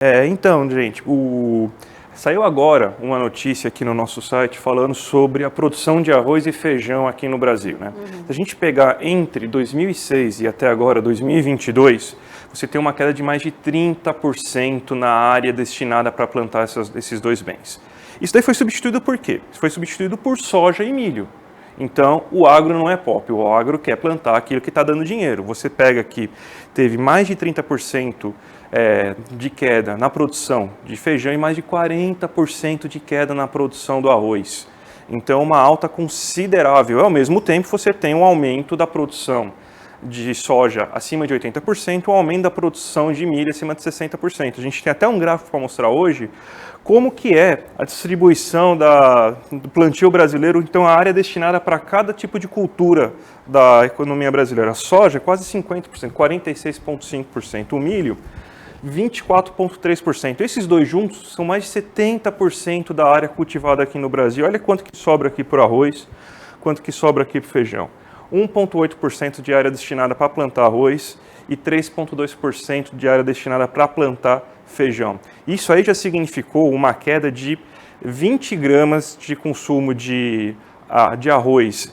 Então, gente, saiu agora uma notícia aqui no nosso site falando sobre a produção de arroz e feijão aqui no Brasil, né? Se a gente pegar entre 2006 e até agora, 2022, você tem uma queda de mais de 30% na área destinada para plantar esses dois bens. Isso daí foi substituído por quê? Foi substituído por soja e milho. Então, o agro não é pop, o agro quer plantar aquilo que está dando dinheiro. Você pega aqui, teve mais de 30% de queda na produção de feijão e mais de 40% de queda na produção do arroz. Então, uma alta considerável. Ao mesmo tempo, você tem um aumento da produção de soja acima de 80%, um aumento da produção de milho acima de 60%. A gente tem até um gráfico para mostrar hoje como que é a distribuição do plantio brasileiro, então a área destinada para cada tipo de cultura da economia brasileira. A soja é quase 50%, 46,5%. O milho, 24,3%. Esses dois juntos são mais de 70% da área cultivada aqui no Brasil. Olha quanto que sobra aqui para o arroz, quanto que sobra aqui para o feijão. 1,8% de área destinada para plantar arroz e 3,2% de área destinada para plantar feijão. Isso aí já significou uma queda de 20 gramas de consumo de arroz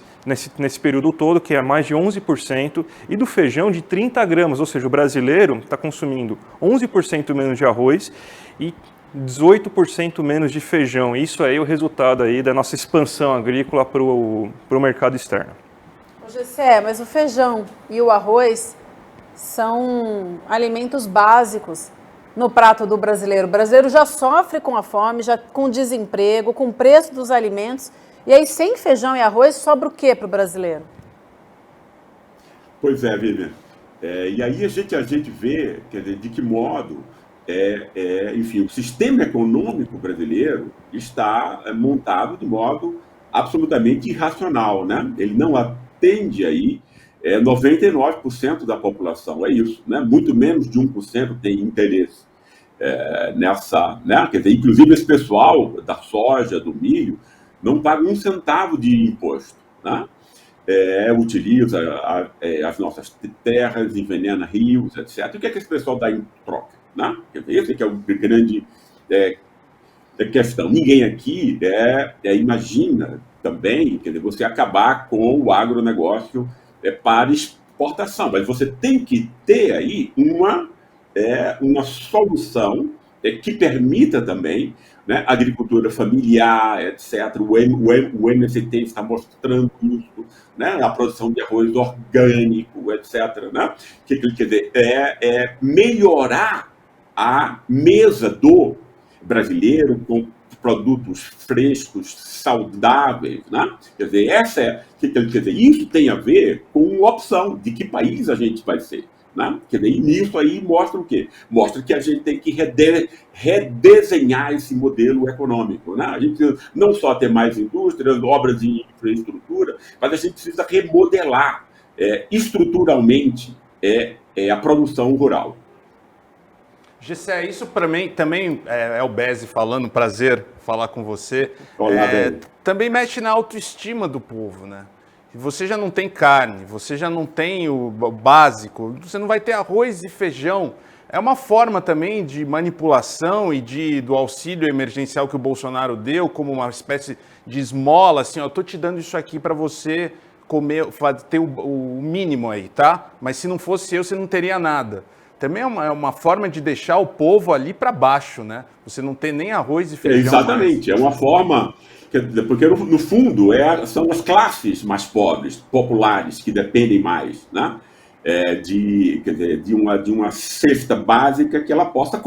nesse período todo, que é mais de 11%, e do feijão de 30 gramas, ou seja, o brasileiro está consumindo 11% menos de arroz e 18% menos de feijão. Isso aí é o resultado aí da nossa expansão agrícola para o mercado externo. Gessé, mas o feijão e o arroz são alimentos básicos no prato do brasileiro. O brasileiro já sofre com a fome, já com desemprego, com o preço dos alimentos. E aí, sem feijão e arroz, sobra o que para o brasileiro? Pois é, Vivian. E aí a gente vê, quer dizer, de que modo, enfim, o sistema econômico brasileiro está montado de modo absolutamente irracional, né? Ele não atende aí 99% da população, é isso, né? Muito menos de 1% tem interesse nessa, né? Quer dizer, inclusive esse pessoal da soja, do milho, não paga um centavo de imposto, né? Utiliza as nossas terras, envenena rios, etc. E o que é que esse pessoal dá em troca, né? Quer dizer, esse que é o grande questão. Ninguém aqui imagina também, quer dizer, você acabar com o agronegócio para exportação, mas você tem que ter aí uma solução que permita também, né, agricultura familiar, etc. O MST está mostrando isso, né, a produção de arroz orgânico, etc. Né? Quer dizer, melhorar a mesa do brasileiro com produtos frescos, saudáveis, né? Quer dizer, quer dizer, isso tem a ver com opção de que país a gente vai ser. Né? Quer dizer, e nisso aí mostra o quê? Mostra que a gente tem que redesenhar esse modelo econômico. Né? A gente precisa não só ter mais indústrias, obras de infraestrutura, mas a gente precisa remodelar estruturalmente a produção rural. Gessé, isso para mim também é o Bezzi falando, prazer falar com você. Olá, também mexe na autoestima do povo, né? Você já não tem carne, você já não tem o básico, você não vai ter arroz e feijão. É uma forma também de manipulação e do auxílio emergencial que o Bolsonaro deu, como uma espécie de esmola, assim, ó, tô te dando isso aqui para você comer, ter o mínimo aí, tá? Mas se não fosse eu, você não teria nada. Também é uma forma de deixar o povo ali para baixo, né? Você não tem nem arroz e feijão. Exatamente, é uma forma... Porque, no fundo, são as classes mais pobres, populares, que dependem mais, né? De uma cesta básica que ela possa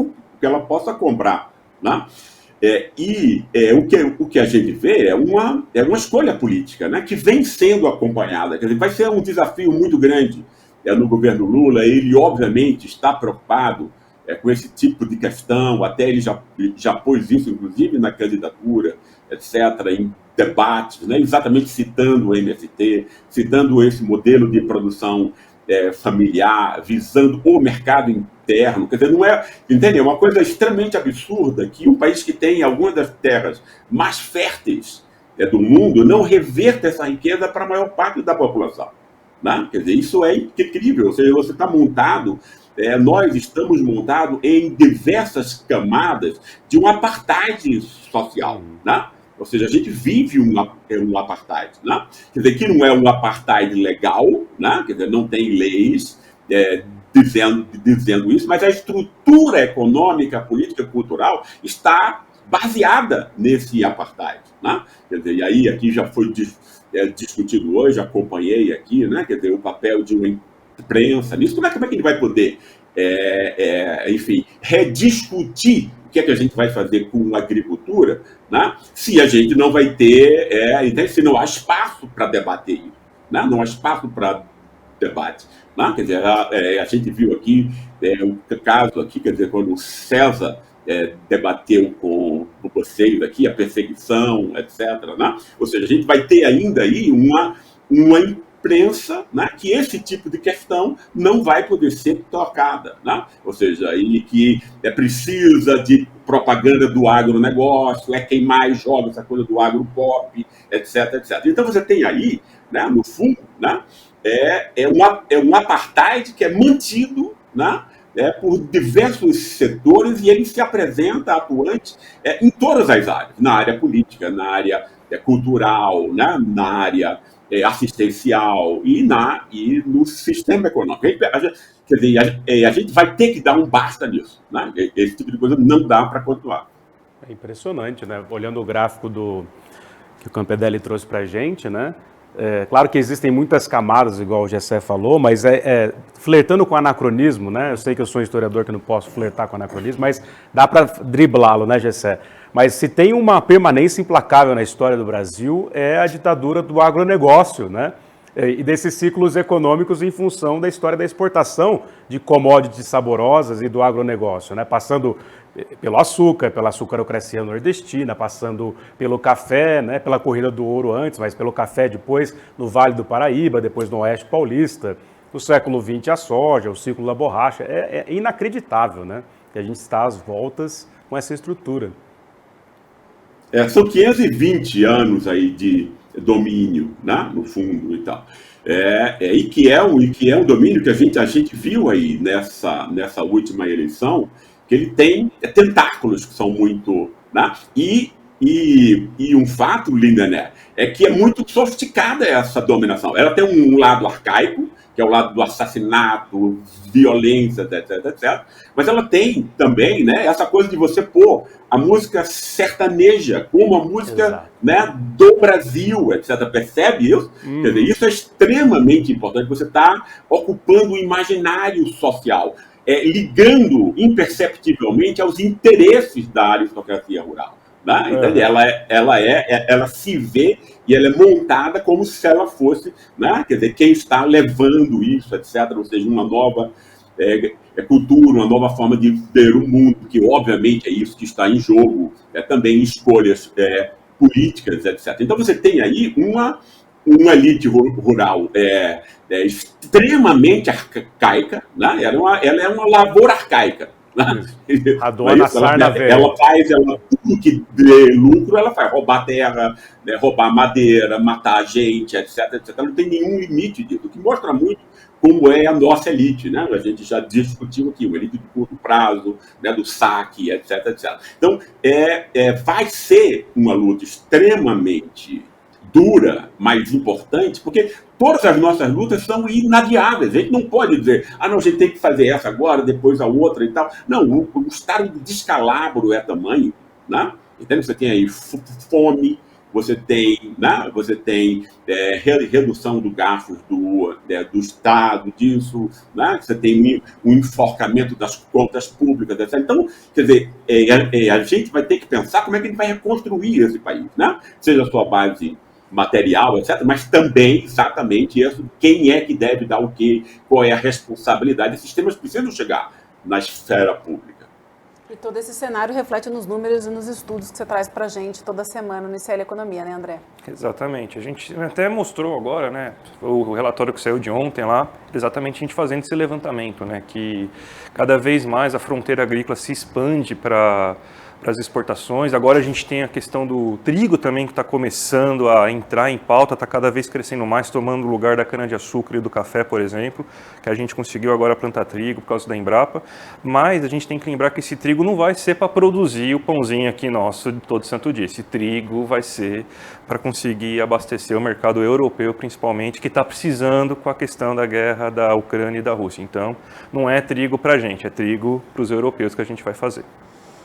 comprar. Né? O que a gente vê é uma escolha política, né? Que vem sendo acompanhada. Quer dizer, vai ser um desafio muito grande no governo Lula. Ele, obviamente, está preocupado com esse tipo de questão, até ele já pôs isso, inclusive, na candidatura, etc., em debates, né, exatamente citando o MST, citando esse modelo de produção familiar, visando o mercado interno. Quer dizer, não é, entendeu? Uma coisa extremamente absurda que um país que tem algumas das terras mais férteis do mundo não reverta essa riqueza para a maior parte da população. Né? Quer dizer, isso é incrível. Ou seja, você está montado nós estamos montados em diversas camadas de um apartheid social, né? Ou seja, a gente vive um apartheid, né? Quer dizer, que não é um apartheid legal, né? Quer dizer, não tem leis dizendo isso, mas a estrutura econômica, política, cultural está baseada nesse apartheid, né? Quer dizer, e aí aqui já foi discutido hoje, acompanhei aqui, né? Quer dizer, o papel de uma imprensa nisso. Como é que a gente vai poder, enfim, rediscutir o que é que a gente vai fazer com a agricultura, né? Se a gente não vai ter, se não há espaço para debater isso, né? Não há espaço para debate, né? Quer dizer, a gente viu aqui um caso aqui, quer dizer, quando o César debateu com vocês aqui a perseguição, etc., né? Ou seja, a gente vai ter ainda aí uma imprensa, né, que esse tipo de questão não vai poder ser tocada, né? Ou seja, aí que precisa de propaganda do agronegócio, quem mais joga essa coisa do agropop, etc., etc. Então você tem aí, né, no fundo, né, um apartheid que é mantido, né, por diversos setores, e ele se apresenta atuante em todas as áreas, na área política, na área cultural, né, na área assistencial e no sistema econômico. Quer dizer, a gente vai ter que dar um basta nisso, né? Esse tipo de coisa não dá para continuar. É impressionante, né? Olhando o gráfico que o Campedelli trouxe para a gente, né? Claro que existem muitas camadas, igual o Gessé falou, mas flertando com o anacronismo, né? Eu sei que eu sou um historiador que não posso flertar com o anacronismo, mas dá para driblá-lo, né, Gessé? Mas se tem uma permanência implacável na história do Brasil, é a ditadura do agronegócio, né? E desses ciclos econômicos em função da história da exportação de commodities saborosas e do agronegócio, né? Passando pelo açúcar, pela açucarocracia nordestina, passando pelo café, né? Pela corrida do ouro antes, mas pelo café depois no Vale do Paraíba, depois no Oeste Paulista, no século XX a soja, o ciclo da borracha. É inacreditável, né? Que a gente está às voltas com essa estrutura. São 520 anos aí de domínio, né, no fundo e tal. E que é um domínio que a gente viu aí nessa última eleição, que ele tem tentáculos que são muito, né? E um fato, Lindené, é que é muito sofisticada essa dominação. Ela tem um lado arcaico, que é o lado do assassinato, violência, etc, etc. Mas ela tem também, né, essa coisa de você pôr a música sertaneja como a música, né, do Brasil, etc. Percebe isso? Quer dizer, isso é extremamente importante. Você está ocupando o imaginário social, ligando imperceptivelmente aos interesses da aristocracia rural. Né? Ela se vê e ela é montada como se ela fosse, né? Quer dizer, quem está levando isso, etc. Ou seja, uma nova cultura, uma nova forma de ver o mundo, que obviamente é isso que está em jogo, também escolhas políticas, etc. Então você tem aí uma elite rural extremamente arcaica, né? Ela é uma lavoura arcaica. A dona Sarna velha. Ela faz tudo que dê lucro, ela faz roubar terra, né, roubar madeira, matar gente, etc, etc. Ela não tem nenhum limite disso, o que mostra muito como é a nossa elite, né? A gente já discutiu aqui, uma elite de curto prazo, né, do saque, etc, etc. Então, vai ser uma luta extremamente dura, mas importante, porque todas as nossas lutas são inadiáveis. A gente não pode dizer, não, a gente tem que fazer essa agora, depois a outra e tal. Não, o estado de descalabro é tamanho, né? Então você tem aí fome, você tem, né? Você tem redução do gasto do Estado, disso, né? Você tem um enforcamento das contas públicas, etc. Então, quer dizer, a gente vai ter que pensar como é que a gente vai reconstruir esse país, né? Seja a sua base material, etc., mas também exatamente isso, quem é que deve dar o quê, qual é a responsabilidade. Esses temas precisam chegar na esfera pública. E todo esse cenário reflete nos números e nos estudos que você traz para a gente toda semana no ICL Economia, né, André? Exatamente. A gente até mostrou agora, né, o relatório que saiu de ontem lá, exatamente a gente fazendo esse levantamento, né, que cada vez mais a fronteira agrícola se expande para as exportações. Agora a gente tem a questão do trigo também que está começando a entrar em pauta, está cada vez crescendo mais, tomando o lugar da cana-de-açúcar e do café, por exemplo, que a gente conseguiu agora plantar trigo por causa da Embrapa. Mas a gente tem que lembrar que esse trigo não vai ser para produzir o pãozinho aqui nosso de todo santo dia. Esse trigo vai ser para conseguir abastecer o mercado europeu, principalmente, que está precisando com a questão da guerra da Ucrânia e da Rússia. Então, não é trigo para a gente, é trigo para os europeus que a gente vai fazer.